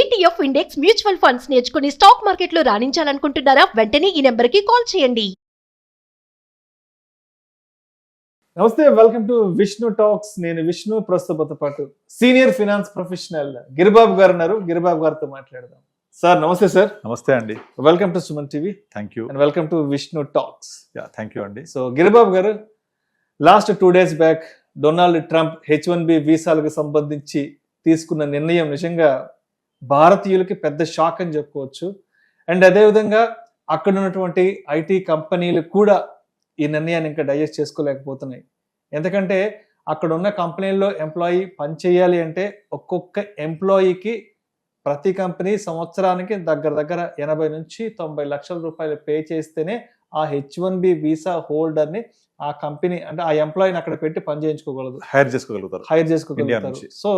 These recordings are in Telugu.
ఈటీఎఫ్ ఇండెక్స్ మ్యూచువల్ ఫండ్స్ నేర్చుకుని స్టాక్ మార్కెట్లో రాణించాలనుకుంటున్నారా? వెంటనే ఈ నెంబర్కి కాల్ చేయండి. నమస్తే, వెల్కమ్ టు విష్ణు టాక్స్. నేను విష్ణు. ప్రస్తుతంతో పాటు సీనియర్ ఫినాన్స్ ప్రొఫెషనల్ గిరిబాబు గారు ఉన్నారు. గిరిబాబు గారితో మాట్లాడదాం. సార్ నమస్తే. సార్ నమస్తే అండి. Welcome to Suman TV. Thank you. And welcome to Vishnu talks. Thank you అండి. సో గిరిబాబు గారు, last 2 days back Donald Trump H1B వీసాలకు సంబంధించి తీసుకున్న నిర్ణయం నిజంగా భారతీయులకి పెద్ద షాక్ అని చెప్పుకోవచ్చు. అండ్ అదేవిధంగా అక్కడ ఉన్నటువంటి ఐటీ కంపెనీలు కూడా ఈ నిర్ణయాన్ని ఇంకా డైజెస్ట్ చేసుకోలేకపోతున్నాయి. ఎందుకంటే అక్కడ ఉన్న కంపెనీల్లో ఎంప్లాయీ పనిచేయాలి అంటే ఒక్కొక్క ఎంప్లాయీకి ప్రతి కంపెనీ సంవత్సరానికి దగ్గర 80 నుంచి 90 లక్షల రూపాయలు పే చేస్తేనే ఆ H1B వీసా హోల్డర్ని ఆ కంపెనీ అంటే ఆ ఎంప్లాయీని అక్కడ పెట్టి పని చేయించుకోగలదు, హైర్ చేసుకోగలుగుతారు. సో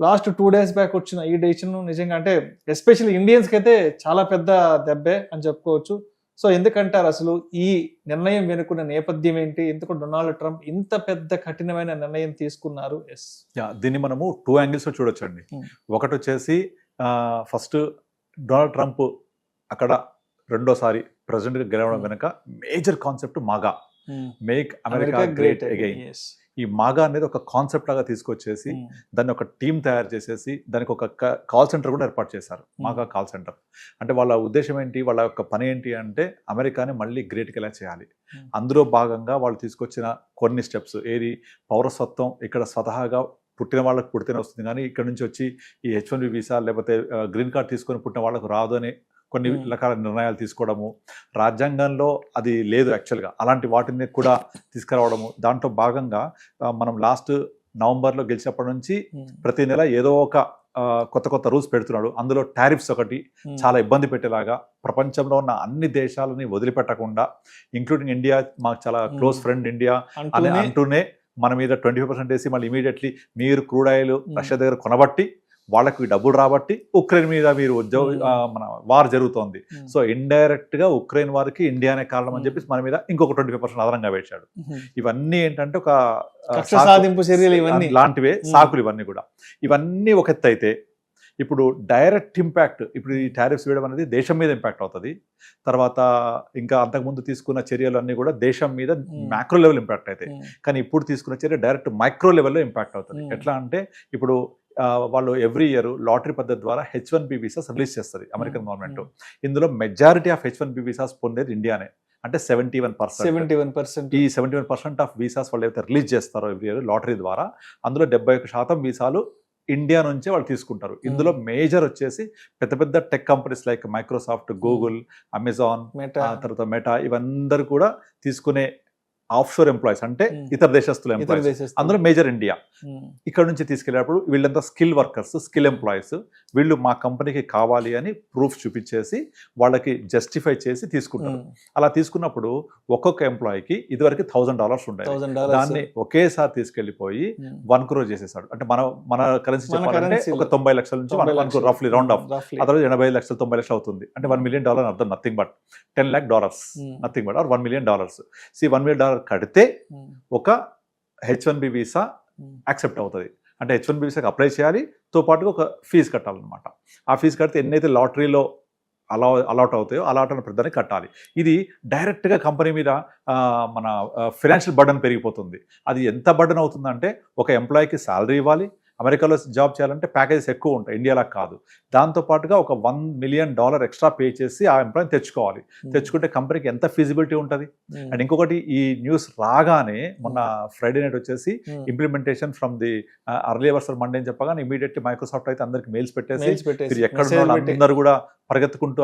లాస్ట్ 2 days బ్యాక్ వచ్చిన ఈ డెసిషన్ నిజంగా అంటే ఎస్పెషల్లీ ఇండియన్స్కి అయితే చాలా పెద్ద దెబ్బే అని చెప్పుకోవచ్చు. సో ఎందుకంటారు అసలు ఈ నిర్ణయం వెనుకున్న నేపథ్యం ఏంటి? ఎందుకు డొనాల్డ్ ట్రంప్ ఇంత పెద్ద కఠినమైన నిర్ణయం తీసుకున్నారు? దీన్ని మనము 2 angles చూడొచ్చు అండి. ఒకటి వచ్చేసి ఫస్ట్ డొనాల్డ్ ట్రంప్ అక్కడ రెండోసారి ప్రెసిడెంట్ గా గెలవడం వెనుక major concept MAGA, make America great again. ఈ మాగా అనేది ఒక కాన్సెప్ట్ లాగా తీసుకొచ్చేసి దాన్ని ఒక టీం తయారు చేసేసి దానికి ఒక కాల్ సెంటర్ కూడా ఏర్పాటు చేశారు, మాగా కాల్ సెంటర్. అంటే వాళ్ళ ఉద్దేశం ఏంటి, వాళ్ళ యొక్క పని ఏంటి అంటే అమెరికాని మళ్ళీ గ్రేట్గా ఎలా చేయాలి. అందులో భాగంగా వాళ్ళు తీసుకొచ్చిన కొన్ని స్టెప్స్ ఏది, పౌరసత్వం ఇక్కడ స్వతహాగా పుట్టిన వాళ్ళకి పుడితేనే వస్తుంది, కానీ ఇక్కడ నుంచి వచ్చి ఈ H1B వీసా లేకపోతే గ్రీన్ కార్డ్ తీసుకొని పుట్టిన వాళ్ళకు రాదు అని కొన్ని రకాల నిర్ణయాలు తీసుకోవడము. రాజ్యాంగంలో అది లేదు యాక్చువల్గా, అలాంటి వాటిని కూడా తీసుకురావడము. దాంట్లో భాగంగా మనం లాస్ట్ నవంబర్లో గెలిచినప్పటి నుంచి ప్రతి నెల ఏదో ఒక కొత్త రూల్స్ పెడుతున్నాడు. అందులో టారిఫ్స్ ఒకటి చాలా ఇబ్బంది పెట్టేలాగా, ప్రపంచంలో ఉన్న అన్ని దేశాలని వదిలిపెట్టకుండా ఇంక్లూడింగ్ ఇండియా, మాకు చాలా క్లోజ్ ఫ్రెండ్ ఇండియా అని అంటూనే మన మీద 25% వేసి మళ్ళీ ఇమీడియట్లీ మీరు క్రూడ్ ఆయిల్ రష్యా దగ్గర కొనబట్టి వాళ్ళకి డబ్బులు రాబట్టి ఉక్రెయిన్ మీద మీరు మన వార్ జరుగుతోంది. సో ఇండైరెక్ట్ గా ఉక్రెయిన్ వారికి ఇండియానే కారణం అని చెప్పి మన మీద ఇంకొక 25% అదనంగా వేశాడు. ఇవన్నీ ఏంటంటే ఒక సాధింపు చర్యలు లాంటివే సాకులు ఇవన్నీ కూడా. ఇవన్నీ ఒక ఎత్తు అయితే ఇప్పుడు డైరెక్ట్ ఇంపాక్ట్, ఇప్పుడు ఈ టారిఫ్స్ వేయడం అనేది దేశం మీద ఇంపాక్ట్ అవుతుంది. తర్వాత ఇంకా అంతకుముందు తీసుకున్న చర్యలు అన్నీ కూడా దేశం మీద మ్యాక్రో లెవెల్ ఇంపాక్ట్ అవుతాయి. కానీ ఇప్పుడు తీసుకున్న చర్య డైరెక్ట్ మైక్రో లెవెల్లో ఇంపాక్ట్ అవుతుంది. ఎట్లా అంటే ఇప్పుడు వాళ్ళు ఎవ్రీ ఇయర్ లాటరీ పద్ధతి ద్వారా H1B వీసాస్ రిలీజ్ చేస్తుంది అమెరికన్ గవర్నమెంట్. ఇందులో మెజారిటీ ఆఫ్ H1B వీసాస్ పొందేది ఇండియానే. అంటే 71%. ఈ 71% ఆఫ్ వీసాస్ వాళ్ళు ఏవైతే రిలీజ్ చేస్తారో ఎవ్రీ ఇయర్ లాటరీ ద్వారా, అందులో 71% వీసాలు ఇండియా నుంచే వాళ్ళు తీసుకుంటారు. ఇందులో మేజర్ వచ్చేసి పెద్ద tech companies like Microsoft, Google, Amazon, తర్వాత మెటా, ఇవందరూ కూడా తీసుకునే ఆఫ్షోర్ ఎంప్లాయీస్ అంటే ఇతర దేశస్తుల ఎంప్లాయీస్. అందులో మేజర్ ఇండియా. ఇక్కడ నుంచి తీసుకెళ్ళేటప్పుడు వీళ్ళంతా స్కిల్ వర్కర్స్, స్కిల్ ఎంప్లాయీస్. వీళ్ళు మా కంపెనీకి కావాలి అని ప్రూఫ్ చూపించేసి వాళ్ళకి జస్టిఫై చేసి తీసుకుంటారు. అలా తీసుకున్నప్పుడు ఒక్కొక్క ఎంప్లాయీకి ఇదివరకు $1,000 ఉంటాయి. దాన్ని ఒకేసారి తీసుకెళ్లిపోయి 1 crore చేసేసాడు. అంటే మన కరెన్సీ చెప్పాలంటే ఒక 90 లక్షల నుంచి 1 crore రఫ్లీ రౌండ్ ఆఫ్. అతను 80 లక్షలు 90 లక్షలు అవుతుంది. అంటే $1 million అర్థం nothing but $10 lakh, nothing but or $1 million. $1 million కడితే ఒక H1B వీసా యాక్సెప్ట్ అవుతుంది. అంటే H1B వీసాకి అప్లై చేయాలి, తో పాటుగా ఒక ఫీజు కట్టాలన్నమాట. ఆ ఫీజు కడితే ఎన్నైతే లాటరీలో అలాట్ అవుతాయో అలాట్ అన్న పెద్దనే కట్టాలి. ఇది డైరెక్ట్గా కంపెనీ మీద మన ఫైనాన్షియల్ బర్డన్ పెరిగిపోతుంది. అది ఎంత బర్డన్ అవుతుందంటే ఒక ఎంప్లాయీకి శాలరీ ఇవ్వాలి, అమెరికాలో జాబ్ చేయాలంటే ప్యాకేజెస్ ఎక్కువ ఉంటాయి, ఇండియాలా కాదు. దాంతోపాటుగా ఒక $1 million ఎక్స్ట్రా పే చేసి ఆ ఎంప్లాయీని తెచ్చుకోవాలి. తెచ్చుకుంటే కంపెనీకి ఎంత ఫీజిబిలిటీ ఉంటుంది. అండ్ ఇంకొకటి, ఈ న్యూస్ రాగానే మొన్న ఫ్రైడే నైట్ వచ్చేసి implementation from the early hours Monday అని చెప్పగానే ఇమీడియట్లీ మైక్రోసాఫ్ట్ అయితే అందరికి మెయిల్స్ పెట్టేసి మీరు ఎక్కడ అందరూ కూడా పరిగెత్తుకుంటూ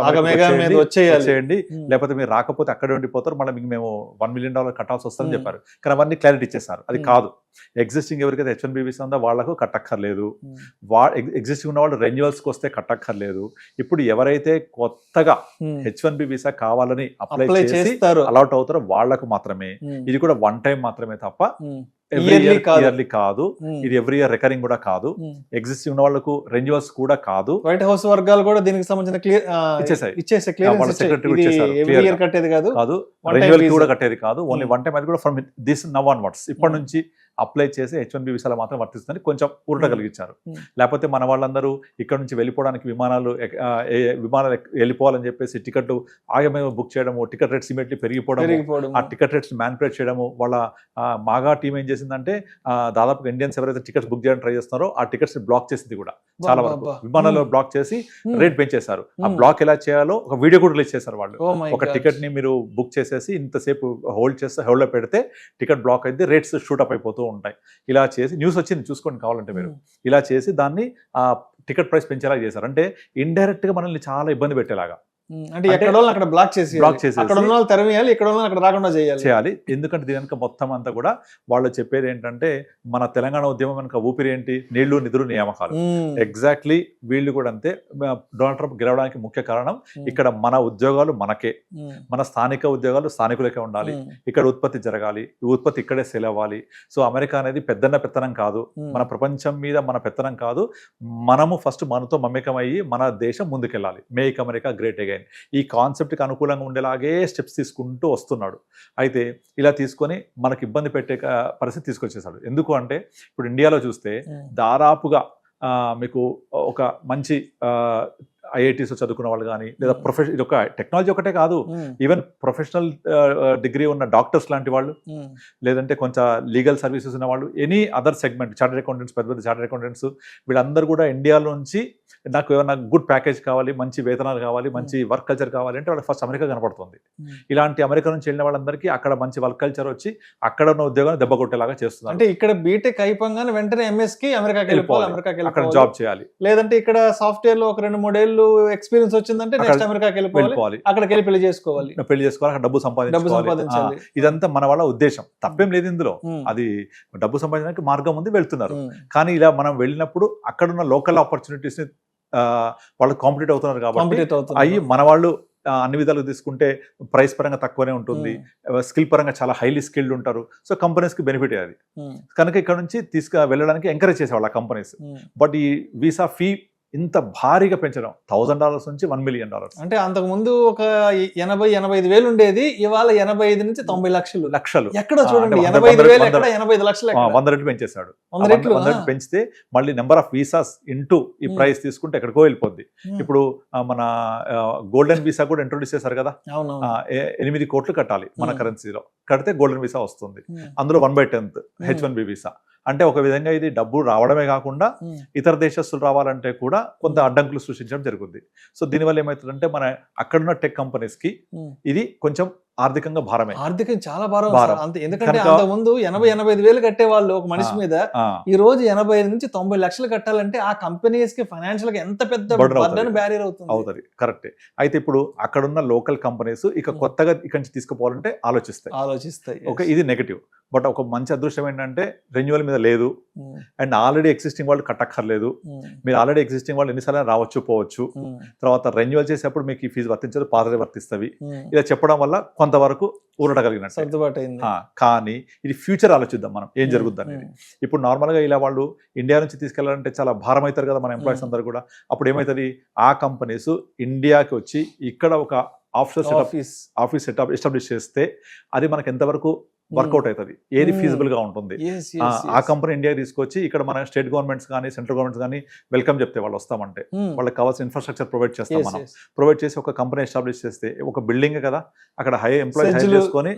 వచ్చేయండి, లేకపోతే మీరు రాకపోతే అక్కడే ఉండిపోతారు, మళ్ళీ మీకు మేము $1 million కట్టాల్సి వస్తుందని చెప్పారు. కానీ అవన్నీ క్లారిటీ ఇచ్చేసారు. అది కాదు, ఎగ్జిస్టింగ్ ఎవరికైతే H1B వీసా ఉందో వాళ్లకు కట్టక్కర్లేదు, ఎగ్జిస్టింగ్ ఉన్న వాళ్ళు రెన్యువల్స్కి వస్తే కట్టక్కర్లేదు. ఇప్పుడు ఎవరైతే కొత్తగా H1B వీసా కావాలని అప్లై చేసి అలాట్ అవుతారో వాళ్లకు మాత్రమే. ఇది కూడా 1 time మాత్రమే తప్ప ఇయర్లీ కాదు. ఇది ఎవ్రీ ఇయర్ రికరింగ్ కూడా కాదు. ఎగ్జిస్టింగ్ ఉన్న వాళ్ళకు రెన్యువల్స్ కూడా కాదు. వైట్ హౌస్ వర్గాలు కూడా దీనికి సంబంధించిన రెన్యువల్ కూడా కట్టేది కాదు. Only 1 time. అది కూడా ఫ్రమ్ దిస్ నవ్ ఆన్వర్డ్స్, ఇప్పటి నుంచి అప్లై చేసి H1B వీసాలు మాత్రం వర్తిస్తుందని కొంచెం ఊరట కలిగించారు. లేకపోతే మన వాళ్ళందరూ ఇక్కడ నుంచి వెళ్ళిపోవడానికి విమానాలు వెళ్ళిపోవాలని చెప్పేసి టికెట్ ఆగమే బుక్ చేయడము, టికెట్ రేట్స్ ఇమీడియట్లీ పెరిగిపోవడం, ఆ టికెట్ రేట్స్ మ్యానిపులేట్ చేయడము. వాళ్ళ మాగా టీం ఏం చేసిందంటే దాదాపుగా ఇండియన్స్ ఎవరైతే టికెట్స్ బుక్ చేయడానికి ట్రై చేస్తున్నారో ఆ టికెట్స్ బ్లాక్ చేసింది కూడా చాలా వరకు. విమానాల్లో బ్లాక్ చేసి రేట్ పెంచేశారు. ఆ బ్లాక్ ఎలా చేయాలో ఒక వీడియో కూడా రిలీజ్ చేశారు వాళ్ళు. ఒక టికెట్ ని మీరు బుక్ చేసేసి ఇంతసేపు హోల్డ్ లో పెడితే టికెట్ బ్లాక్ అయితే రేట్స్ షూటప్ అయిపోతూ ఉంటాయి. ఇలా చేసి న్యూస్ వచ్చింది, చూసుకోండి కావాలంటే మీరు. ఇలా చేసి దాన్ని ఆ టికెట్ ప్రైస్ పెంచేలా చేశారు. అంటే ఇండైరెక్ట్ గా మనల్ని చాలా ఇబ్బంది పెట్టేలాగా. అంటే ఎక్కడ అక్కడ బ్లాక్ చేసి అక్కడ ఉన్న వాళ్ళు తెరవేయాలి, ఇక్కడ ఉన్న అక్కడ రాకుండా చేయాలి. ఎందుకంటే దీని వెనక మొత్తం అంతా కూడా వాళ్ళు చెప్పేది ఏంటంటే మన తెలంగాణ ఉద్యమం వెనక ఊపిరి ఏంటి, నీళ్లు నిధులు నియామకాలు. ఎగ్జాక్ట్లీ వీళ్ళు కూడా అంతే. డొనాల్డ్ ట్రంప్ గెలవడానికి ముఖ్య కారణం ఇక్కడ మన ఉద్యోగాలు మనకే, మన స్థానిక ఉద్యోగాలు స్థానికులకే ఉండాలి, ఇక్కడ ఉత్పత్తి జరగాలి, ఈ ఉత్పత్తి ఇక్కడే సేల్ అవ్వాలి. సో అమెరికా అనేది పెత్తనం కాదు, మన ప్రపంచం మీద మన పెత్తనం కాదు. మనము ఫస్ట్ మనతో మమేకమయ్యి మన దేశం ముందుకెళ్ళాలి. మేక్ అమెరికా గ్రేట్ అగైన్ ఈ కాన్సెప్ట్కి అనుకూలంగా ఉండేలాగే స్టెప్స్ తీసుకుంటూ వస్తున్నాడు. అయితే ఇలా తీసుకొని మనకి ఇబ్బంది పెట్టే పరిస్థితి తీసుకొచ్చేసాడు. ఎందుకు అంటే ఇప్పుడు ఇండియాలో చూస్తే దాదాపుగా మీకు ఒక మంచి IITs చదువుకున్న వాళ్ళు కానీ, లేదా ఇది ఒక టెక్నాలజీ ఒకటే కాదు, ఈవెన్ ప్రొఫెషనల్ డిగ్రీ ఉన్న డాక్టర్స్ లాంటి వాళ్ళు, లేదంటే కొంచెం లీగల్ సర్వీసెస్ ఉన్న వాళ్ళు, any other segment, chartered accountants, పెద్ద పెద్ద చార్టర్డ్ అకౌంటెంట్స్, వీళ్ళందరూ కూడా ఇండియాలో నుంచి నాకు ఏమైనా గుడ్ ప్యాకేజ్ కావాలి, మంచి వేతనాలు కావాలి, మంచి వర్క్ కల్చర్ కావాలి అంటే వాళ్ళకి ఫస్ట్ అమెరికా కనపడుతుంది. ఇలాంటి అమెరికా నుంచి వెళ్ళిన వాళ్ళందరికీ అక్కడ మంచి వర్క్ కల్చర్ వచ్చి అక్కడ ఉన్న ఉద్యోగాన్ని దెబ్బ కొట్టేలాగా చేస్తున్నారు. అంటే ఇక్కడ బీటెక్ అయిపోగానే వెంటనే MS కి అమెరికాకి వెళ్ళిపోవాలి, అక్కడ జాబ్ చేయాలి. లేదంటే ఇక్కడ సాఫ్ట్వేర్ లో ఒక 2-3 ఏళ్ళు ఎక్స్పీరియన్స్ వచ్చిందంటే నెక్స్ట్ అమెరికాకి వెళ్ళిపోవాలి, అక్కడికి వెళ్ళి పెళ్లి చేసుకోవాలి, అక్కడ డబ్బు సంపాదించాలి. ఇదంతా మన వాళ్ళ ఉద్దేశం, తప్పేం లేదు ఇందులో. అది డబ్బు సంపాదించడానికి మార్గం ఉంది, వెళ్తున్నారు. కానీ ఇలా మనం వెళ్ళినప్పుడు అక్కడున్న లోకల్ ఆపర్చునిటీస్ ని వాళ్ళు కాంపిటేట్ అవుతున్నారు కాబట్టి అవి మన వాళ్ళు అన్ని విధాలుగా తీసుకుంటే ప్రైస్ పరంగా తక్కువనే ఉంటుంది, స్కిల్ పరంగా చాలా హైలీ స్కిల్డ్ ఉంటారు. సో కంపెనీస్ కి బెనిఫిట్ అది కనుక ఇక్కడ నుంచి వెళ్ళడానికి ఎంకరేజ్ చేసేవాళ్ళు ఆ కంపెనీస్. బట్ ఈ వీసా ఫీ ఇంత భారీగా పెంచడం $1,000 నుంచి $1 million. అంటే అంతకు ముందు ఒక 80-85 వేలు ఉండేది, ఇవాళ 85 నుంచి 90 లక్షలు. ఎక్కడ చూడండి 85 వేలు ఎక్కడ 85 లక్షలు, 100 రెట్లు పెంచేశాడు. 100 రెట్లు పెంచితే మళ్ళీ నెంబర్ ఆఫ్ వీసాస్ ఇంటూ ఈ ప్రైస్ తీసుకుంటే ఎక్కడికో వెళ్ళిపోద్ది. ఇప్పుడు మన గోల్డెన్ వీసా కూడా ఇంట్రొడ్యూస్ చేశారు కదా, 8 కోట్లు కట్టాలి మన కరెన్సీలో, కడితే గోల్డెన్ వీసా వస్తుంది. అందులో 1/10 H1B వీసా. అంటే ఒక విధంగా ఇది డబ్బు రావడమే కాకుండా ఇతర దేశస్తులు రావాలంటే కూడా కొంత అడ్డంకులు సృష్టించడం జరుగుతుంది. సో దీనివల్ల ఏమవుతుందంటే మన అక్కడున్న టెక్ కంపెనీస్ కి ఇది కొంచెం ఆర్థికంగా భారమే, ఆర్థికం చాలా భారం. ఎందుకంటే అంత ముందు 80-85 వేలు కట్టే వాళ్ళు ఒక మనిషి మీద ఈ రోజు 85 నుంచి 90 లక్షలు కట్టాలంటే ఆ కంపెనీస్ కి ఫైనాన్షియల్ గా ఎంత పెద్ద బ్యారియర్ అవుతుంది. కరెక్ట్. అయితే ఇప్పుడు అక్కడున్న లోకల్ కంపెనీస్ ఇక కొత్తగా ఇక్కడి నుంచి తీసుకుపోవాలంటే ఆలోచిస్తాయి. ఓకే, ఇది నెగటివ్. బట్ ఒక మంచి అదృష్టం ఏంటంటే రెన్యువల్ మీద లేదు, అండ్ ఆల్రెడీ ఎగ్జిస్టింగ్ వాళ్ళు కట్టక్కర్లేదు. మీరు ఆల్రెడీ ఎగ్జిస్టింగ్ వాళ్ళు ఎన్నిసార్లు రావచ్చు పోవచ్చు, తర్వాత రెన్యువల్ చేసేప్పుడు మీకు ఈ ఫీజు వర్తించదు, పాతది వర్తిస్తవి. ఇలా చెప్పడం వల్ల కొంతవరకు ఊరట కలిగినట్టు. కానీ ఇది ఫ్యూచర్ ఆలోచిద్దాం మనం ఏం జరుగుద్ది అనేది. ఇప్పుడు నార్మల్ గా ఇలా వాళ్ళు ఇండియా నుంచి తీసుకెళ్లాలంటే చాలా భారం అవుతారు కదా మన ఎంప్లాయీస్ అందరూ కూడా. అప్పుడు ఏమవుతుంది, ఆ కంపెనీస్ ఇండియాకి వచ్చి ఇక్కడ ఒక ఆఫీస్ సెటప్ ఎస్టాబ్లిష్ చేస్తే అది మనకి ఎంతవరకు వర్కౌట్ అవుతుంది, ఏది ఫీజిబుల్ గా ఉంటుంది. ఆ కంపెనీ ఇండియా తీసుకొచ్చి ఇక్కడ మన స్టేట్ గవర్నమెంట్స్ కానీ సెంట్రల్ గవర్నమెంట్స్ కానీ వెల్కమ్ చెప్తే వాళ్ళు వస్తామంటే వాళ్ళకి కావాల్సిన ఇన్ఫ్రాస్ట్రక్చర్ ప్రొవైడ్ చేస్తాం మనం. ప్రొవైడ్ చేసి ఒక కంపెనీ ఎస్టాబ్లిష్ చేస్తే ఒక బిల్డింగ్ కదా, అక్కడ హై ఎంప్లాయీస్ హైర్ చేసుకొని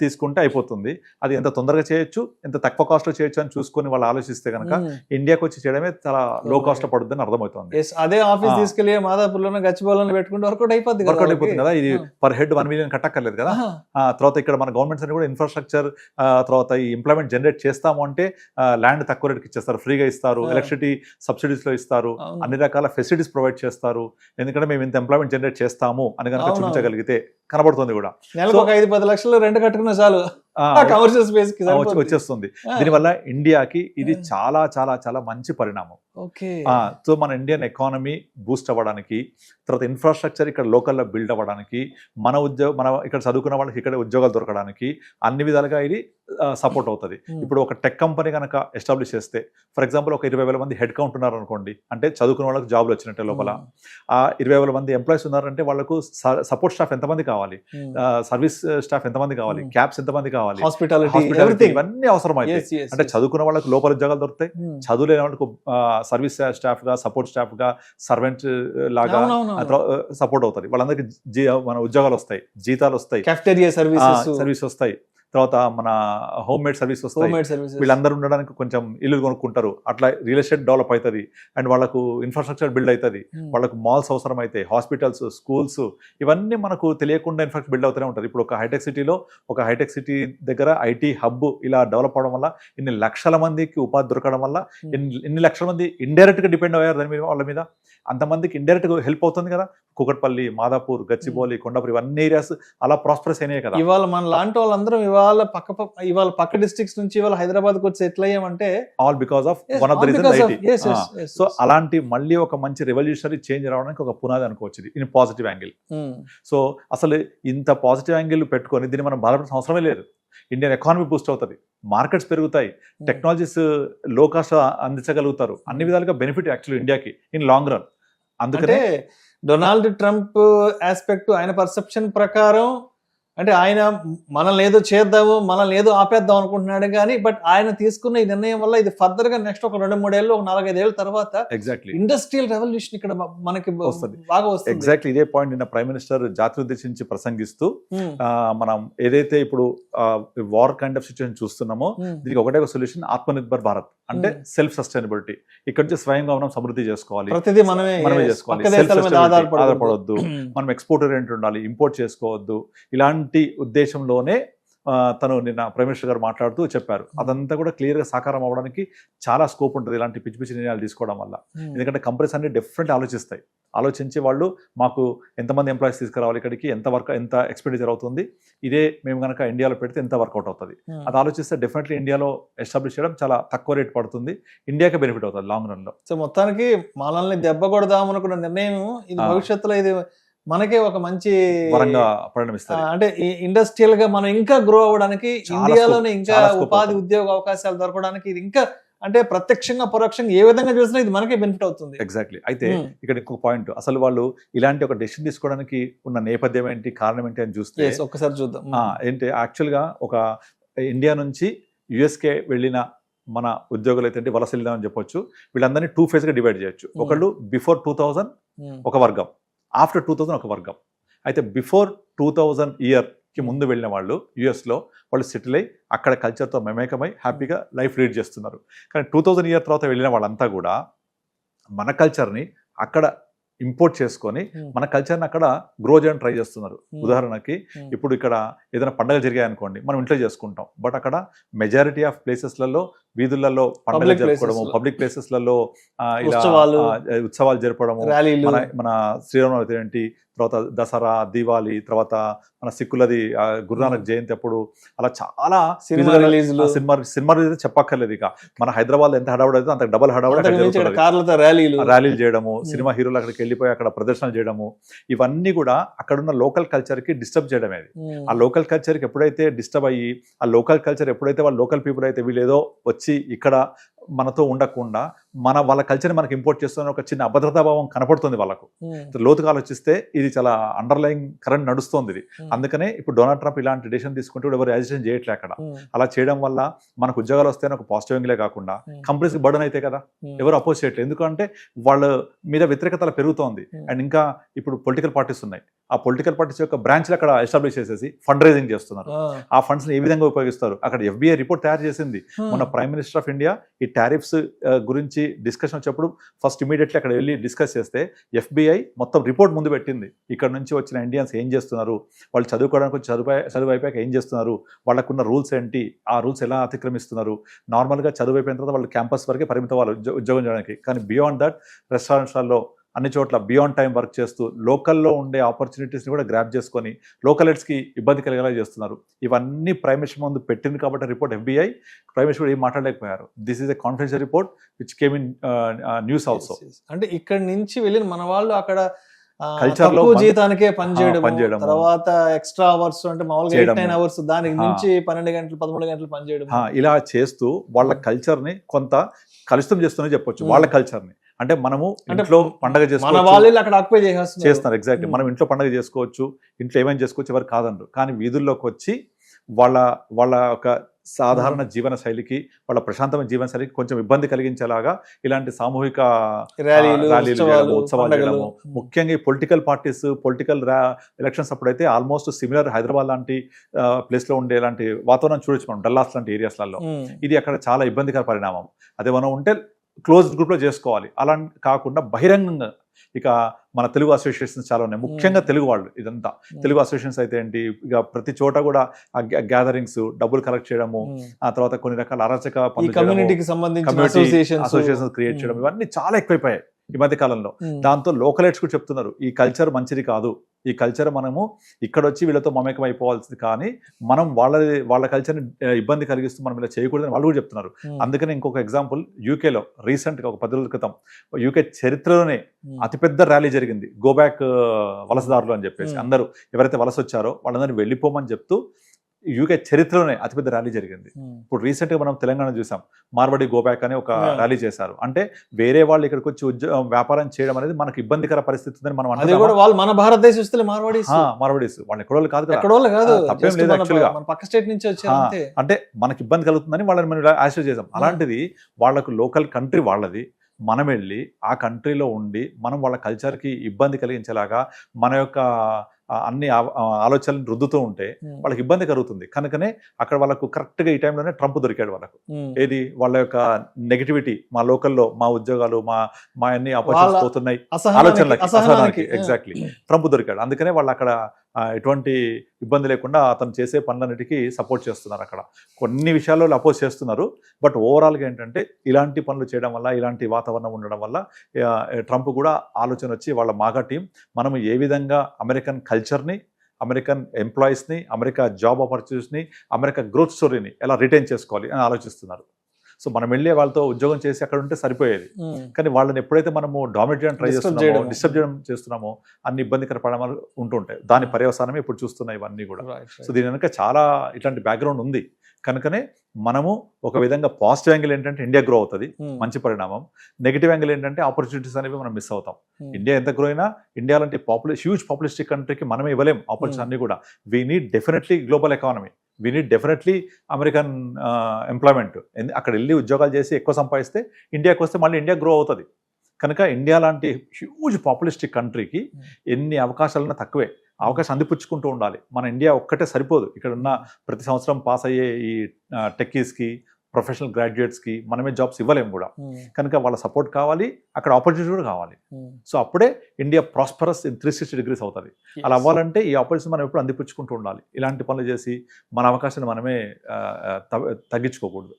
తీసుకుంటే అయిపోతుంది. అది ఎంత తొందరగా చేయొచ్చు, ఎంత తక్కువ కాస్ట్ లో చేయొచ్చు అని చూసుకొని వాళ్ళు ఆలోచిస్తే కనుక ఇండియాకి వచ్చి చేయడమే చాలా లో కాస్ట్ లో పడుతుంది అని అర్థమవుతుంది. అదే ఆఫీస్ తీసుకెళ్లి మాదాపూర్లో గచ్చిబౌలిలో పెట్టుకుంటే వర్కౌట్ అయిపోతుంది కదా. ఇది పర్ హెడ్ $1 million కట్టక్కర్లేదు కదా. తర్వాత ఇక్కడ మన గవర్నమెంట్స్ అని కూడా ఇన్ఫ్రాస్ట్రక్చర్, తర్వాత ఈ ఎంప్లాయ్మెంట్ జనరేట్ చేస్తాము అంటే ల్యాండ్ తక్కువ రేట్కి ఇచ్చేస్తారు, ఫ్రీగా ఇస్తారు, ఎలక్ట్రిసిటీ సబ్సిడీస్ లో ఇస్తారు, అన్ని రకాల ఫెసిలిటీస్ ప్రొవైడ్ చేస్తారు. ఎందుకంటే మేము ఇంత ఎంప్లాయ్మెంట్ జనరేట్ చేస్తాము అని కనుక చూపించగలిగితే కనబడుతుంది కూడా. 5-10 లక్షలు రెంట్ కట్టుకున్న చాలు కమర్షియల్ స్పేస్ వచ్చేస్తుంది. దీనివల్ల ఇండియాకి ఇది చాలా చాలా చాలా మంచి పరిణామం. సో మన ఇండియన్ ఎకానమీ బూస్ట్ అవ్వడానికి, తర్వాత ఇన్ఫ్రాస్ట్రక్చర్ ఇక్కడ లోకల్లో బిల్డ్ అవ్వడానికి, మన ఇక్కడ చదువుకున్న వాళ్ళకి ఇక్కడ ఉద్యోగాలు దొరకడానికి అన్ని విధాలుగా ఇది సపోర్ట్ అవుతుంది. ఇప్పుడు ఒక టెక్ కంపెనీ కనుక ఎస్టాబ్లిష్ చేస్తే ఫర్ ఎగ్జాంపుల్ ఒక 20,000 మంది హెడ్ కౌంట్ ఉన్నారు అనుకోండి, అంటే చదువుకున్న వాళ్ళకి జాబ్లు వచ్చినట్టే లోపల. ఆ 20,000 మంది ఎంప్లాయీస్ ఉన్నారంటే వాళ్ళకు సపోర్ట్ స్టాఫ్ ఎంతమంది కావాలి, సర్వీస్ స్టాఫ్ ఎంతమంది కావాలి, క్యాబ్స్ ఎంతమంది కావాలి, హాస్పిటాలిటీ ఇవన్నీ అవసరం అయితే. అంటే చదువుకున్న వాళ్ళకి లోపల ఉద్యోగాలు దొరుకుతాయి, చదువు లేని వాళ్ళకు సర్వీస్ స్టాఫ్ గా, సపోర్ట్ స్టాఫ్ గా, సర్వెంట్ లాగా సపోర్ట్ అవుతుంది. వాళ్ళందరికీ మన ఉద్యోగాలు వస్తాయి, జీతాలు వస్తాయి, కాఫెటేరియా సర్వీస్ వస్తాయి, తర్వాత మన హోమ్ మేడ్ సర్వీస్ వస్తాయి. వీళ్ళందరూ ఉండడానికి కొంచెం ఇల్లు కొనుక్కుంటారు, అట్లా రియల్ ఎస్టేట్ డెవలప్ అవుతుంది, అండ్ వాళ్ళకు ఇన్ఫ్రాస్ట్రక్చర్ బిల్డ్ అవుతుంది, వాళ్ళకు మాల్స్ అవసరం అయితే, హాస్పిటల్స్, స్కూల్స్, ఇవన్నీ మనకు తెలియకుండా ఇన్ఫ్రాస్ట్రక్చర్ బిల్డ్ అవుతూనే ఉంటుంది. ఇప్పుడు ఒక హైటెక్ సిటీ దగ్గర ఐటీ హబ్ ఇలా డెవలప్ అవడం వల్ల ఇన్ని లక్షల మందికి ఉపాధి దొరకడం వల్ల ఇన్ని లక్షల మంది ఇండైరెక్ట్ గా డిపెండ్ అయ్యారు దాని మీద, వాళ్ళ మీద. అంతమందికి ఇండైరెక్ట్ గా హెల్ప్ అవుతుంది కదా. కుకట్పల్లి, మాదాపూర్, గచ్చిబౌలి, కొండాపూర్ ఇవన్నీ ఏరియాస్ అలా ప్రాస్పరస్ అయినాయి కదా. ఇవాళ మన లాంటి వాళ్ళందరం ఇవాళ పక్క డిస్ట్రిక్ట్స్ నుంచి ఇవాళ హైదరాబాద్ కు వచ్చి సెటిల్ అయ్యామంటే all because of one of the reason IT. So అలాంటి మళ్ళీ ఒక మంచి రెవల్యూషనరీ చేంజ్ రావడానికి ఒక పునాది అనుకోవచ్చు ఇది, ఇన్ పాజిటివ్ యాంగిల్. సో అసలు ఇంత పాజిటివ్ యాంగిల్ పెట్టుకొని దీన్ని మనం బాధపడాల్సిన అవసరమే లేదు. ఇండియన్ ఎకానమీ బూస్ట్ అవుతుంది, మార్కెట్స్ పెరుగుతాయి, టెక్నాలజీస్ లో కాస్ట్ అందించగలుగుతారు, అన్ని విధాలుగా బెనిఫిట్ యాక్చువల్లీ ఇండియాకి ఇన్ లాంగ్ రన్. అందుకనే డొనాల్డ్ ట్రంప్ ఆస్పెక్ట్, ఆయన పర్సెప్షన్ ప్రకారం అంటే ఆయన మనల్ని ఏదో చేద్దాము, మనల్ని ఏదో ఆపేద్దాం అనుకుంటున్నాడు కానీ, బట్ ఆయన తీసుకున్న ఈ నిర్ణయం వల్ల ఇది ఫర్దర్ గా నెక్స్ట్ ఒక 2-3 ఏళ్ళు, ఒక 4-5 ఏళ్ళ తర్వాత ఎగ్జాక్ట్లీ ఇండస్ట్రియల్ రెవల్యూషన్ ఇక్కడ మనకి బాగా వస్తుంది. ఎగ్జాక్ట్లీ ఇదే పాయింట్ నిన్న ప్రైమ్ మినిస్టర్ జాతిని ఉద్దేశించి ప్రసంగిస్తూ మనం ఏదైతే ఇప్పుడు వార్ కైండ్ ఆఫ్ సిచ్యువేషన్ చూస్తున్నామో దీనికి ఒకటే ఒక సొల్యూషన్, ఆత్మనిర్భర్ భారత్ అంటే సెల్ఫ్ సస్టైనబిలిటీ. ఇక్కడ నుంచి స్వయంగా మనం సమృద్ధి చేసుకోవాలి, ప్రతిదీ మనమే చేసుకోవాలి, ఆధారపడవద్దు, మనం ఎక్స్పోర్ట్ ఓరియంటెడ్ ఉండాలి, ఇంపోర్ట్ చేసుకోవద్దు. ఇలాంటి ఉద్దేశంలోనే తను నిన్న ప్రైమ్ మినిస్టర్ గారు మాట్లాడుతూ చెప్పారు. అదంతా కూడా క్లియర్ గా సాకారం అవ్వడానికి చాలా స్కోప్ ఉంటుంది ఇలాంటి పిచ్చి పిచ్చి నిర్ణయాలు తీసుకోవడం వల్ల. ఎందుకంటే కంపెనీస్ అన్ని డిఫరెంట్ ఆలోచిస్తాయి, ఆలోచించి వాళ్ళు మాకు ఎంతమంది ఎంప్లాయీస్ తీసుకురావాలి, ఇక్కడికి ఎంత ఎక్స్పెండిచర్ అవుతుంది, ఇదే మేము కనుక ఇండియాలో పెడితే ఎంత వర్కౌట్ అవుతుంది, అది ఆలోచిస్తే డెఫినెట్లీ ఇండియాలో ఎస్టాబ్లిష్ చేయడం చాలా తక్కువ రేట్ పడుతుంది, ఇండియాకి బెనిఫిట్ అవుతుంది లాంగ్ రన్ లో. సో మొత్తానికి మనల్ని దెబ్బ కొడదాం అనుకున్న నిర్ణయం ఇది భవిష్యత్తులో ఇది మనకే ఒక మంచి వరంగా పరిణమిస్తారు. అంటే ఇండస్ట్రియల్ గా మనం ఇంకా గ్రో అవ్వడానికి, ఇండియాలోనే ఇంకా ఉపాధి ఉద్యోగ అవకాశాలు దొరకడానికి ఇది ఇంకా అంటే ప్రత్యక్షంగా పరోక్షంగా ఏ విధంగా చూసినా ఇది మనకే బెనిఫిట్ అవుతుంది. ఎగ్జాక్ట్లీ. అయితే ఇక్కడ ఇంకొక పాయింట్, అసలు వాళ్ళు ఇలాంటి ఒక డెసిషన్ తీసుకోవడానికి ఉన్న నేపథ్యం ఏంటి, కారణం ఏంటి అని చూస్తే ఒక్కసారి చూద్దాం. ఏంటి యాక్చువల్ గా ఒక ఇండియా నుంచి యుఎస్కే వెళ్ళిన మన ఉద్యోగులు అయితే వలస వెళ్దామని చెప్పొచ్చు. వీళ్ళందరినీ 2 phases గా డివైడ్ చేయొచ్చు. ఒకళ్ళు బిఫోర్ 2000 ఒక వర్గం, ఆఫ్టర్ 2000 ఒక వర్గం. అయితే బిఫోర్ 2000 ఇయర్ కి ముందు వెళ్ళిన వాళ్ళు యుఎస్లో వాళ్ళు సెటిల్ అయ్యి అక్కడ కల్చర్తో మమేకమై హ్యాపీగా లైఫ్ లీడ్ చేస్తున్నారు. కానీ 2000 ఇయర్ తర్వాత వెళ్ళిన వాళ్ళంతా కూడా మన కల్చర్ని అక్కడ ఇంపోర్ట్ చేసుకొని మన కల్చర్ని అక్కడ గ్రో చేయడానికి ట్రై చేస్తున్నారు. ఉదాహరణకి ఇప్పుడు ఇక్కడ ఏదైనా పండుగ జరిగాయి అనుకోండి, మనం ఇంట్లో చేసుకుంటాం, బట్ అక్కడ మెజారిటీ ఆఫ్ ప్లేసెస్లలో వీధులలో పండుగలు జరుపుకోవడము, పబ్లిక్ ప్లేసెస్లలో ఉత్సవాలు జరపడము, మన శ్రీరామనవమి ఏంటి, తర్వాత దసరా, దీవాలి, తర్వాత మన సిక్కులది గురునానక్ జయంతి అప్పుడు అలా చాలా సినిమా రిలీజ్ చెప్పక్కర్లేదు. ఇక మన హైదరాబాద్ ఎంత హడావుడి అయితే అంత డబల్ హడావుడి, ర్యాలీలు చేయడము, సినిమా హీరోలు అక్కడికి వెళ్ళిపోయి అక్కడ ప్రదర్శనలు చేయడము, ఇవన్నీ కూడా అక్కడున్న లోకల్ కల్చర్ కి డిస్టర్బ్ చేయడమే. ఆ లోకల్ కల్చర్ కి ఎప్పుడైతే డిస్టర్బ్ అయ్యి, ఆ లోకల్ కల్చర్ ఎప్పుడైతే వాళ్ళ లోకల్ పీపుల్ అయితే వీళ్ళు ఏదో వచ్చి ఇక్కడ మనతో ఉండకుండా వాళ్ళ కల్చర్ని మనకి ఇంపోర్ట్ చేస్తున్న ఒక చిన్న అభద్రతా భావం కనపడుతుంది వాళ్ళకు. లోతుగా ఆలోచిస్తే ఇది చాలా అండర్లైన్ కరెంట్ నడుస్తుంది ఇది. అందుకనే ఇప్పుడు డొనాల్డ్ ట్రంప్ ఇలాంటి డెసిషన్ తీసుకుంటే ఎవరు యాజిటేషన్ చేయట్లే అక్కడ. అలా చేయడం వల్ల మనకు ఉద్యోగాలు వస్తే ఒక పాజిటివ్ యాంగిలే కాకుండా కంపెనీస్కి బర్డన్ అయితే కదా, ఎవరు అపోజ్ చేయట్లేదు. ఎందుకంటే వాళ్ళ మీద వ్యతిరేకత పెరుగుతోంది. అండ్ ఇంకా ఇప్పుడు పొలిటికల్ పార్టీస్ ఉన్నాయి, ఆ పొలిటికల్ పార్టీస్ యొక్క బ్రాంచ్లు అక్కడ ఎస్టాబ్లిష్ చేసేసి ఫండ్ రైజింగ్ చేస్తున్నారు. ఆ ఫండ్స్ ఏ విధంగా ఉపయోగిస్తారు, అక్కడ FBI రిపోర్ట్ తయారు చేసింది. మన ప్రైమ్ మినిస్టర్ ఆఫ్ ఇండియా ఈ టారిఫ్స్ గురించి డిస్కషన్ వచ్చినప్పుడు ఫస్ట్ ఇమీడియట్లీ అక్కడ వెళ్ళి డిస్కస్ చేస్తే FBI మొత్తం రిపోర్ట్ ముందు పెట్టింది. ఇక్కడ నుంచి వచ్చిన ఇండియన్స్ ఏం చేస్తున్నారు, వాళ్ళు చదువుకోవడానికి చదువు అయిపోయాక ఏం చేస్తున్నారు, వాళ్ళకున్న రూల్స్ ఏంటి, ఆ రూల్స్ ఎలా అతిక్రమిస్తున్నారు. నార్మల్గా చదువు అయిపోయిన తర్వాత వాళ్ళు క్యాంపస్ వరకే పరిమితం వాళ్ళు ఉద్యోగం చేయడానికి, కానీ బియాండ్ దట్ రెస్టారెంట్స్లలో అన్ని చోట్ల బియాండ్ టైం వర్క్ చేస్తూ లోకల్లో ఉండే ఆపర్చునిటీస్ని కూడా గ్రాప్ చేసుకొని లోకల్ హెడ్స్కి ఇబ్బంది కలిగేలా చేస్తున్నారు. ఇవన్నీ ప్రైమ్ మినిస్టర్ ముందు పెట్టింది కాబట్టి రిపోర్ట్ FBI, ప్రైమ్ మినిస్టర్ ఏం మాట్లాడలేకపోయారు. This is a confidential report which came in news also. అంటే ఇక్కడ నుంచి వెళ్ళిన మన వాళ్ళు అక్కడ Culture లో తక్కువ మన- జీతానికే పనిచేయడం, పనిచేయడము. తర్వాత ఎక్స్ట్రా అవర్స్ అంటే మామూలుగా చేయడము. 8-9 అవర్స్ దానికి మించి 12 గంటలు 13 గంటలు పనిచేయడం. ఇలా చేస్తూ వాళ్ళ కల్చర్ని కొంత కలుషితం చేస్తూనే చెప్పొచ్చు. వాళ్ళ కల్చర్ని అంటే మనము అంటే ఇంట్లో పండగ మన చేసుకోవచ్చు, వాళ్ళు అక్కడ ఆక్యుపై చేస్తున్నారు. చేస్తున్నారు. ఎగ్జాక్ట్లీ మనం ఇంట్లో పండగ చేసుకోవచ్చు, ఇంట్లో ఏమైనా చేసుకోవచ్చు, ఎవరు కాదనరు. కానీ వీధుల్లోకి వచ్చి వాళ్ళ వాళ్ళ ఒక సాధారణ జీవన శైలికి, వాళ్ళ ప్రశాంతమైన జీవన శైలికి కొంచెం ఇబ్బంది కలిగించేలాగా ఇలాంటి సామూహిక ర్యాలీలు, చేయడము, ఉత్సవాలు పండగలు. చేయడము. ముఖ్యంగా ఈ పొలిటికల్ పార్టీస్ పొలిటికల్ ఎలక్షన్స్ అప్పుడైతే ఆల్మోస్ట్ సిమిలర్ హైదరాబాద్ లాంటి ప్లేస్ లో ఉండే లాంటి వాతావరణం చూడొచ్చు మనం, డల్లాస్ లాంటి ఏరియాస్లలో. ఇది అక్కడ చాలా ఇబ్బందికర పరిణామం. అదే మనం ఉంటే క్లోజ్డ్ గ్రూప్ లో చేసుకోవాలి, అలా కాకుండా బహిరంగంగా. ఇక మన తెలుగు అసోసియేషన్స్ చాలా ఉన్నాయి, ముఖ్యంగా తెలుగు వాళ్ళు. ఇదంతా తెలుగు అసోసియేషన్స్ అయితే ఏంటి, ఇక ప్రతి చోట కూడా గ్యాదరింగ్స్, డబ్బులు కలెక్ట్ చేయడము, ఆ తర్వాత కొన్ని రకాల అరాచక ఈ కమ్యూనిటీకి సంబంధించిన అసోసియేషన్స్ క్రియేట్ చేయడం, ఇవన్నీ చాలా ఎక్కువైపోయాయి ఈ మధ్య కాలంలో. దాంతో లోకలైట్స్ కూడా చెప్తున్నారు ఈ కల్చర్ మంచిది కాదు, ఈ కల్చర్ మనము ఇక్కడ వచ్చి వీళ్ళతో మమేకం అయిపోవాల్సింది, కానీ మనం వాళ్ళ కల్చర్ని ఇబ్బంది కలిగిస్తూ మనం ఇలా చేయకూడదని వాళ్ళు కూడా చెప్తున్నారు. అందుకని ఇంకొక ఎగ్జాంపుల్, యూకేలో రీసెంట్గా ఒక 10 రోజుల క్రితం యూకే చరిత్రలోనే అతిపెద్ద ర్యాలీ జరిగింది, గో బ్యాక్ వలసదారులు అని చెప్పేసి. అందరూ ఎవరైతే వలస వచ్చారో వాళ్ళందరినీ వెళ్ళిపోమని చెప్తూ యూకే చరిత్రలోనే అతిపెద్ద ర్యాలీ జరిగింది. ఇప్పుడు రీసెంట్ గా మనం తెలంగాణ చూసాం, మార్వాడి గోబ్యాక్ అని ఒక ర్యాలీ చేశారు. అంటే వేరే వాళ్ళు ఇక్కడికి వచ్చి వ్యాపారం చేయడం అనేది మనకు ఇబ్బందికర పరిస్థితి ఉందని మనం అది కూడా వాళ్ళు మన భారతదేశం వస్తే మార్వాడీస్ వాళ్ళు ఎక్కడో కాదు కదా, ఎక్కడో కాదు, తప్పేం లేదు యాక్చువల్గా. మన పక్క స్టేట్ నుంచి వచ్చారు. అంటే మనకి ఇబ్బంది కలుగుతుందని వాళ్ళని మనం ఆశ్రయ చేసాం. అలాంటిది వాళ్ళకు లోకల్ కంట్రీ వాళ్ళది, మనం వెళ్ళి ఆ కంట్రీలో ఉండి మనం వాళ్ళ కల్చర్కి ఇబ్బంది కలిగించేలాగా మన యొక్క అన్ని ఆలోచనలు రుద్దుతూ ఉంటే వాళ్ళకి ఇబ్బంది కలుగుతుంది. కనుకనే అక్కడ వాళ్ళకు కరెక్ట్గా ఈ టైంలోనే ట్రంప్ దొరికాడు వాళ్ళకు. ఏది వాళ్ళ యొక్క నెగిటివిటీ, మా లోకల్లో మా ఉద్యోగాలు మా అన్ని ఆపర్చునిటీస్ పోతున్నాయి అసహనానికి ఎగ్జాక్ట్లీ ట్రంప్ దొరికాడు. అందుకనే వాళ్ళు అక్కడ ఎటువంటి ఇబ్బంది లేకుండా అతను చేసే పనులన్నిటికీ సపోర్ట్ చేస్తున్నారు. అక్కడ కొన్ని విషయాల్లో అపోజ్ చేస్తున్నారు, బట్ ఓవరాల్గా ఏంటంటే ఇలాంటి పనులు చేయడం వల్ల, ఇలాంటి వాతావరణం ఉండడం వల్ల ట్రంప్ కూడా ఆలోచన వచ్చి వాళ్ళ మాగా టీం మనం ఏ విధంగా అమెరికన్ కల్చర్ని, అమెరికన్ ఎంప్లాయీస్ని, అమెరికా జాబ్ ఆపర్చునిటీస్ని, అమెరికా గ్రోత్ స్టోరీని ఎలా రిటైన్ చేసుకోవాలి అని ఆలోచిస్తున్నారు. సో మనం వెళ్ళే వాళ్ళతో ఉద్యోగం చేసి అక్కడ ఉంటే సరిపోయేది, కానీ వాళ్ళని ఎప్పుడైతే మనము డామినేట్ చేయడం ట్రై చేస్తున్నామో, డిస్టర్బ్ చేయడం చేస్తున్నామో, అన్ని ఇబ్బందికర పరిణామాలు ఉంటుంటాయి. దాని పర్యవసానమే ఇప్పుడు చూస్తున్నాయి ఇవన్నీ కూడా. సో దీని వెనక చాలా ఇట్లాంటి బ్యాక్గ్రౌండ్ ఉంది. కనుకనే మనము ఒక విధంగా పాజిటివ్ యాంగిల్ ఏంటంటే ఇండియా గ్రో అవుతుంది, మంచి పరిణామం. నెగిటివ్ యాంగిల్ ఏంటంటే ఆపర్చునిటీస్ అనేవి మనం మిస్ అవుతాం. ఇండియా ఎంత గ్రో అయినా, ఇండియా లాంటి హ్యూజ్ పాపులేస్టిక్ కంట్రీకి మనమే ఇవ్వలేం ఆపర్చునిటీస్ అన్ని కూడా. We need definitely global economy, we need definitely American employment. అక్కడ వెళ్ళి ఉద్యోగాలు చేసి ఎక్కువ సంపాదిస్తే ఇండియాకి వస్తే మళ్ళీ ఇండియా గ్రో అవుతుంది. కనుక ఇండియా లాంటి హ్యూజ్ పాపులిస్టిక్ కంట్రీకి ఎన్ని అవకాశాలన్నా తక్కువే, అవకాశం అందిపుచ్చుకుంటూ ఉండాలి. మన ఇండియా ఒక్కటే సరిపోదు. ఇక్కడ ఉన్న ప్రతి సంవత్సరం పాస్ అయ్యే ఈ టెక్కీస్కి, ప్రొఫెషనల్ గ్రాడ్యుయేట్స్కి మనమే జాబ్స్ ఇవ్వలేము కూడా. కనుక వాళ్ళ సపోర్ట్ కావాలి, అక్కడ ఆపర్చునిటీ కూడా కావాలి. సో అప్పుడే ఇండియా ప్రాస్పరస్ ఇన్ 360 degrees అవుతుంది. అలా అవ్వాలంటే ఈ ఆపర్చునిటీ మనం ఎప్పుడు అందిపుచ్చుకుంటూ ఉండాలి. ఇలాంటి పనులు చేసి మన అవకాశాన్ని మనమే తగ్గించుకోకూడదు.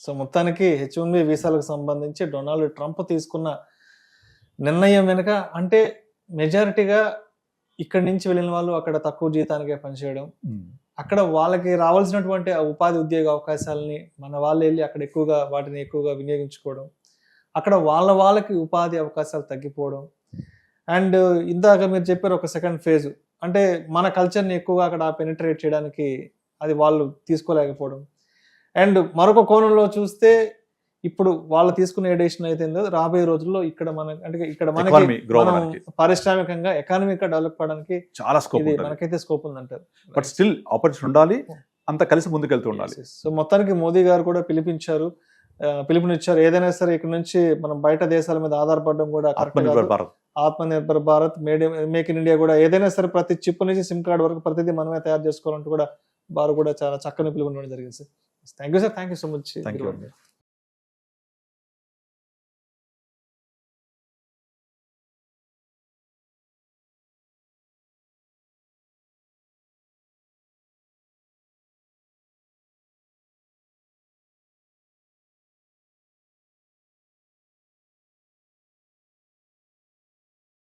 సో మొత్తానికి H1B వీసాలకు సంబంధించి డొనాల్డ్ ట్రంప్ తీసుకున్న నిర్ణయం వెనుక అంటే మెజారిటీగా ఇక్కడి నుంచి వెళ్ళిన వాళ్ళు అక్కడ తక్కువ జీతానికే పనిచేయడం, అక్కడ వాళ్ళకి రావాల్సినటువంటి ఉపాధి ఉద్యోగ అవకాశాలని మన వాళ్ళు వెళ్ళి అక్కడ వాటిని ఎక్కువగా వినియోగించుకోవడం, అక్కడ వాళ్ళకి ఉపాధి అవకాశాలు తగ్గిపోవడం. అండ్ ఇందాక మీరు చెప్పారు ఒక సెకండ్ ఫేజ్, అంటే మన కల్చర్ని ఎక్కువగా అక్కడ పెనిట్రేట్ చేయడానికి అది వాళ్ళు తీసుకోలేకపోవడం. అండ్ మరొక కోణంలో చూస్తే ఇప్పుడు వాళ్ళు తీసుకునే ఎడిషన్ అయితే రాబోయే రోజుల్లో ఇక్కడ మనకి పారిశ్రామికంగా ఎకానమిక్ గా డెవలప్ అవడానికి చాలా స్కోప్ మనకైతే స్కోప్ ఉందంటారు. బట్ స్టిల్ ఆపర్చునిటీ ఉండాలి, అంత కలిసి ముందుకెళ్తూ ఉండాలి. సో మొత్తానికి మోదీ గారు కూడా పిలుపునిచ్చారు, ఏదైనా సరే ఇక్కడ నుంచి మనం బయట దేశాల మీద ఆధారపడడం కూడా Atmanirbhar Bharat, make in India కూడా ఏదైనా సరే ప్రతి చిప్ నుంచి సిమ్ కార్డ్ వరకు ప్రతిదీ మనమే తయారు చేసుకోవాలంటూ కూడా వారు కూడా చాలా చక్కని పిలుపునివ్వడం జరిగింది sir. Thank you sir, thank you so much.